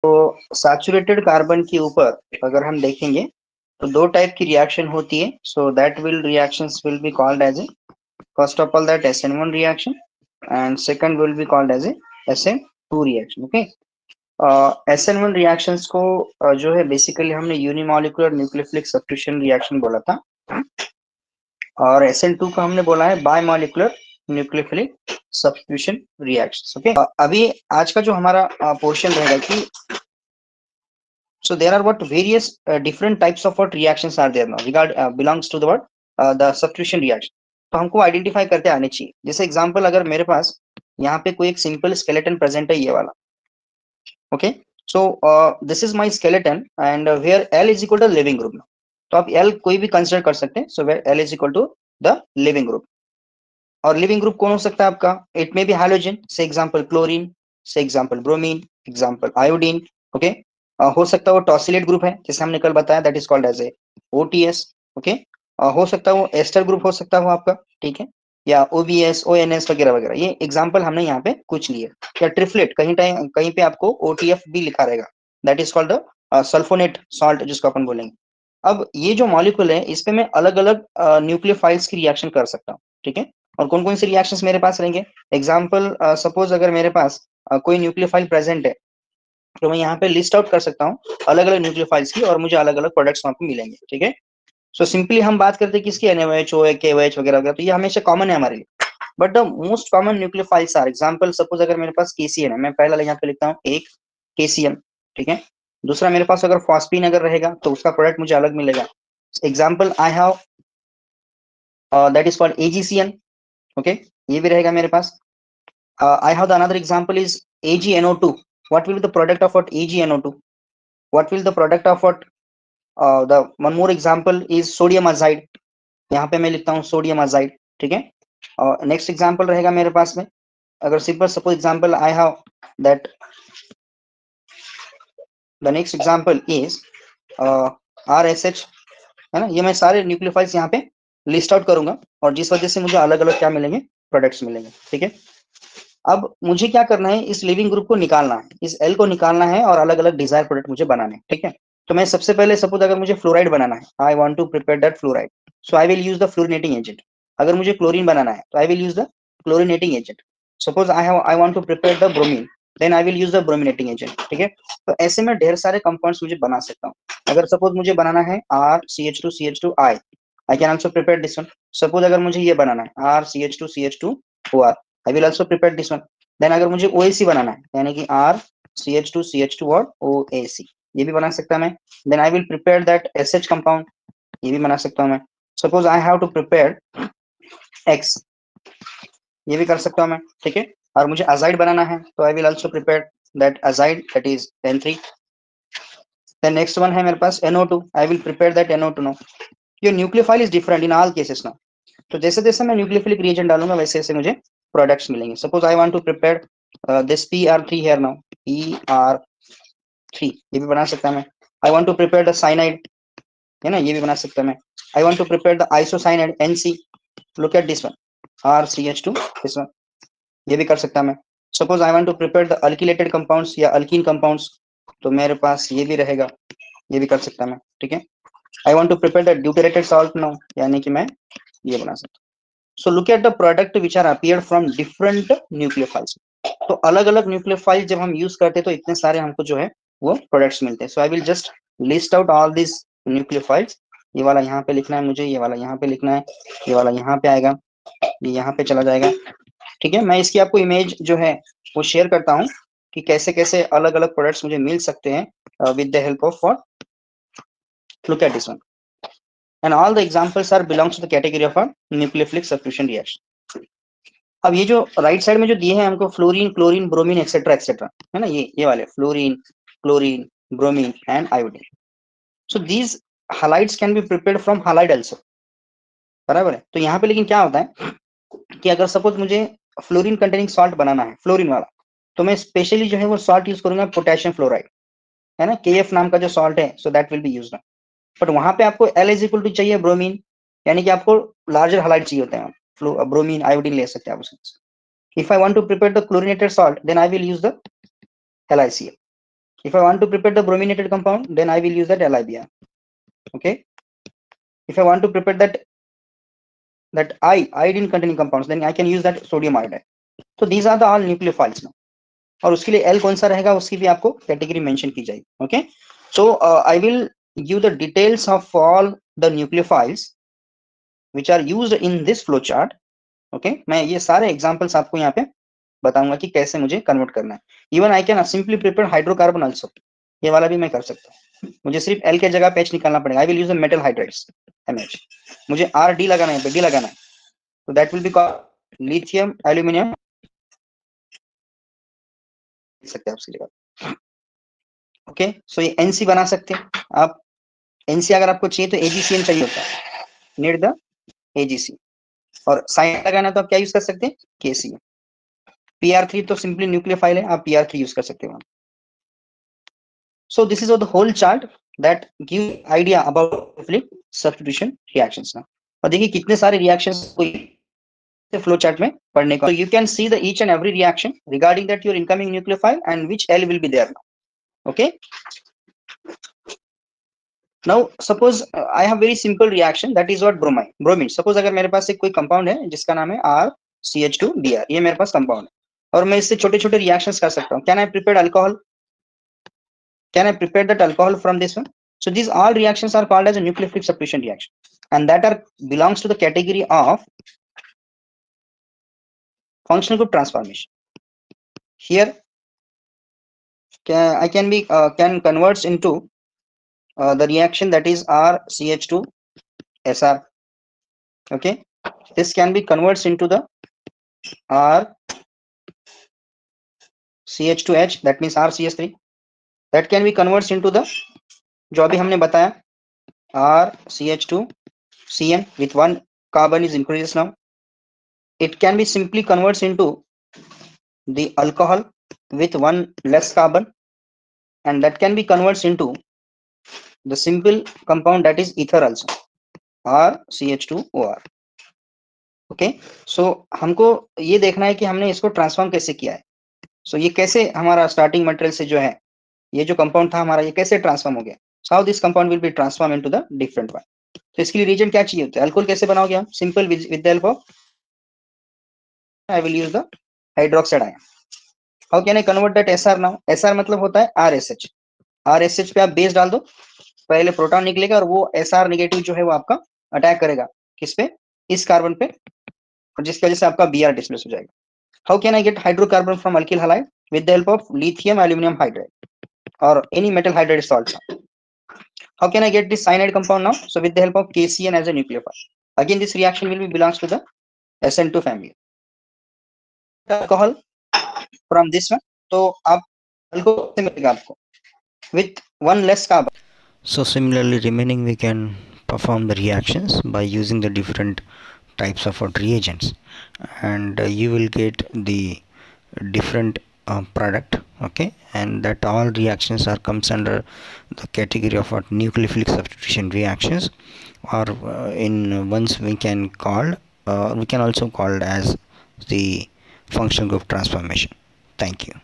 तो saturated carbon के ऊपर अगर हम देखेंगे तो दो टाइप की रिएक्शन होती है. So that will reactions will be called as a, first of all that SN1 reaction and second will be called as a SN2 reaction. Okay. SN1 reactions को जो है बेसिकली हमने यूनिमॉलिक्यूलर न्यूक्लियोफिलिक सब्स्टिट्यूशन रिएक्शन बोला था, और SN2 को हमने बोला है bimolecular nucleophilic substitution reactions. Okay. अभी आज का जो हमारा पोर्शन रहेगा कि so there are what various different types of what reactions are there now regard belongs to the what the substitution reaction. तो हमको आइडेंटिफाई करते आने चाहिए. जैसे एग्जांपल अगर मेरे पास यहाँ पे कोई एक सिंपल स्केलेटन प्रेजेंट है, ये वाला. Okay. So this is my skeleton and where L is equal to leaving group. तो आप L कोई भी कंसिडर कर सकते हैं. So where L is equal to the leaving group. और लिविंग ग्रुप कौन हो सकता है आपका? It may be halogen, say example chlorine, say example bromine, example iodine. Okay. हो सकता है वो टॉसिलेट ग्रुप है, जैसे हमने कल बताया, that is called as a OTS. Okay. हो सकता है वो एस्टर ग्रुप हो सकता है वो आपका, ठीक है, या OBS, ONS वगैरह वगैरह. ये एग्जांपल हमने यहाँ पे कुछ लिए. या ट्रिफलेट, कहीं पे आपको OTF भी लिखा रहेगा, that is called sulfonate salt, जिसको अपन बोलेंगे. अब ये जो मॉलिक्यूल है, इस पे मैं अलग अलग न्यूक्लियोफाइल्स की रिएक्शन कर सकता हूँ, ठीक है. और कौन कौन से रिएक्शंस मेरे पास रहेंगे? एग्जांपल सपोज अगर मेरे पास कोई न्यूक्लियोफाइल प्रेजेंट है, तो मैं यहाँ पे लिस्ट आउट कर सकता हूँ अलग अलग न्यूक्लियोफाइल्स की, और मुझे अलग अलग प्रोडक्ट्स वहां पे मिलेंगे, ठीक है. सो सिंपली हम बात करते हैं किसकी? NaOH, OH, KOH वगैरह वगैरह. तो ये हमेशा कॉमन है हमारे लिए. But the most common nucleophiles are, example suppose अगर मेरे पास KCN है, मैं पहला यहाँ पे लिखता हूँ एक KCN, ठीक है. दूसरा मेरे पास अगर फॉस्फीन अगर रहेगा तो उसका प्रोडक्ट मुझे अलग मिलेगा. Example I have that is called AgCN. Okay. ये भी रहेगा मेरे पास. I have the another example is AgNO2. What will be the product of what AgNO2? What will the product of what the one more example is sodium azide. यहाँ पे मैं लिखता हूँ sodium azide, ठीक है. नेक्स्ट एग्जांपल रहेगा मेरे पास में, अगर simple suppose example I have that, the next example is RSH, है ना. ये मैं सारे न्यूक्लियोफाइल्स यहाँ पे लिस्ट आउट करूंगा, और जिस वजह से मुझे अलग अलग क्या मिलेंगे? प्रोडक्ट्स मिलेंगे, ठीक है. अब मुझे क्या करना है? इस लिविंग ग्रुप को निकालना है, इस L को निकालना है, और अलग अलग डिजायर प्रोडक्ट मुझे बनाने हैं, ठीक है. तो मैं सबसे पहले सपोज अगर मुझे फ्लोराइड बनाना है, I want to prepare that fluoride, so I will use the fluorinating agent. अगर मुझे क्लोरीन बनाना है तो I will use the chlorinating agent. Suppose I want to prepare the bromine, then I will use the brominating agent, ठीक है. तो ऐसे में ढेर सारे कंपाउंड्स मुझे बना सकता हूँ. अगर सपोज मुझे बनाना है RCH2CH2I, I can also prepare this one. Suppose अगर मुझे ये बनाना है RCH2CH2OR, I will also prepare this one. Then अगर मुझे OAC बनाना है, यानी कि RCH2CH2 और OAC, ये भी बना सकता मैं. Then I will prepare that SH compound, ये भी बना सकता हूँ मैं. Suppose I have to prepare X, ये भी कर सकता हूँ मैं, ठीक है. और मुझे अजाइड बनाना है, तो I will also prepare that azide, that is N3. Then next one है मेरे पास NO2, I will prepare that NO2 now. Your nucleophile is different in all cases now. तो जैसे जैसे मैं न्यूक्लियोफिलिक रिएजेंट डालूंगा, वैसे वैसे मुझे प्रोडक्ट्स मिलेंगे. Suppose I want to prepare this PR3 here now, PR3, ये भी बना सकता मैं. I want to prepare the cyanide, है ना, ये भी बना सकता मैं. I want to prepare the isocyanide NC, look at this one, RCH2, this one, ये भी कर सकता मैं. Suppose I want to prepare the alkylated compounds या अल्कीन कंपाउंड्स, तो मेरे पास ये भी रहेगा, ये भी कर सकता मैं, ठीक है. I want to prepare the deuterated salt now, यानी कि मैं ये बना सकता हूँ. So look at the product which are appeared from different nucleophiles. तो अलग अलग न्यूक्लियोफाइल जब हम यूज करते हैं तो इतने सारे हमको जो है वो प्रोडक्ट्स मिलते हैं. So I will just list out all this nucleophiles. ये वाला यहाँ पे लिखना है मुझे, ये वाला यहाँ पे लिखना है, ये वाला यहाँ पे आएगा, ये यहाँ पे चला जाएगा, ठीक है. मैं इसकी आपको इमेज जो है वो शेयर करता हूँ कि कैसे कैसे अलग अलग प्रोडक्ट्स मुझे मिल सकते हैं with the help of what. Look at this one. And all the examples are belongs to the category of a nucleophilic substitution reaction. अब ये जो राइट साइड में जो दिए हैं हमको फ्लोरीन, क्लोरीन, ब्रोमीन एक्सेट्रा, है ना, ये वाले fluorine, chlorine, bromine and iodine. So these halides can be prepared from halide also, बराबर है. तो यहाँ पे लेकिन क्या होता है कि अगर सपोज मुझे फ्लोरीन कंटेनिंग सॉल्ट बनाना है, फ्लोरीन वाला, तो मैं स्पेशली जो है वो सॉल्ट यूज करूंगा पोटेशियम फ्लोराइड, है ना, KF नाम का जो सॉल्ट है. So that will be used. But वहां पे आपको L इज इक्वल टू चाहिए ब्रोमीन, यानी कि आपको लार्जर हालाइड चाहिए होते हैं. ब्रोमीन, आयोडीन ले सकते हैं आप उसमें. If I want to prepare the chlorinated salt, then I will use the LiCl. If I want to prepare the brominated compound, then I will use that LiBr. Okay. If I want to prepare that iodine containing compounds, then I can use that sodium iodide. So these are the all nucleophiles now. और उसके लिए L कौन सा रहेगा उसकी भी आपको category mention की जाएगी. Okay. So I will give the details of all the nucleophiles which are used in this flow chart. Okay. मैं ये सारे examples आपको यहाँ पे बताऊंगा कि कैसे मुझे कन्वर्ट करना है. Even I can simply prepare hydrocarbon also. ये वाला भी मैं कर सकता हूँ. मुझे सिर्फ एल के जगह पे एच निकालना पड़ेगा. I will use metal hydrides MH. मुझे आर डी लगाना है, डी लगाना है, तो that will be called lithium aluminium सकते हैं उसकी जगह. ओके. सो ये एनसी बना सकते हैं आप. एनसी अगर आपको चाहिए तो एजीसीएन चाहिए होता है. Need the AGC. और साइन लगाना तो आप क्या यूज कर सकते हैं, केसी. PR3 तो सिंपली न्यूक्लियोफाइल है, आप PR3 यूज कर सकते हो. So this is the whole chart that give idea about nucleic substitution reactions now. और देखिए कितने सारे reactions कोई flow chart में पढ़ने को. So you can see the each and every reaction regarding that your incoming nucleophile and which L will be there now. Okay. Now suppose I have very simple reaction, that is what bromine. Suppose अगर मेरे पास एक कोई compound है जिसका नाम है RCH2Br. ये मेरे पास compound है और मैं इससे छोटे-छोटे reactions कर सकता हूँ. Can I prepare alcohol? Can I prepare that alcohol from this one? So these all reactions are called as a nucleophilic substitution reaction, and that are belongs to the category of functional group transformation. Here, I can converts into the reaction that is RCH2SR. Okay, this can be converts into the RCH2H, that means RCH3. That can be converts into the जो अभी हमने बताया RCH2CN with one carbon is increased now. It can be simply converts into the alcohol with one less carbon, and that can be converts into the simple compound that is ether also, RCH2OR. Okay, so हमको ये देखना है कि हमने इसको transform कैसे किया है. So ये कैसे हमारा स्टार्टिंग मटेरियल से जो है ये जो कंपाउंड था हमारा, ये कैसे ट्रांसफॉर्म हो गया. So how this compound will be transformed into the different one. तो इसके लिए रीजन क्या चाहिए होता है. अल्कोहल कैसे बनाओगे हम, simple with the help of I will use the hydroxide ion. How can I convert that SR now? SR मतलब होता है RSH. RSH पे आप बेस डाल दो, पहले प्रोटॉन निकलेगा और वो SR नेगेटिव जो है वो आपका अटैक करेगा किस पे, इस कार्बन पे, और जिसकी वजह से आपका Br डिस्प्लेस हो जाएगा. How can I get hydrocarbon from alkyl halide? With the help of lithium aluminum hydride or any metal hydride salt. How can I get this cyanide compound now? So with the help of KCN as a nucleophile. Again this reaction will be belongs to the SN2 family. Alcohol from this one, तो आप alcohol से मिलेगा आपको with one less carbon. So similarly remaining we can perform the reactions by using the different types of reagents, and you will get the different product. Okay, and that all reactions are comes under the category of what nucleophilic substitution reactions, or in once we can call we can also call as the functional group transformation. Thank you.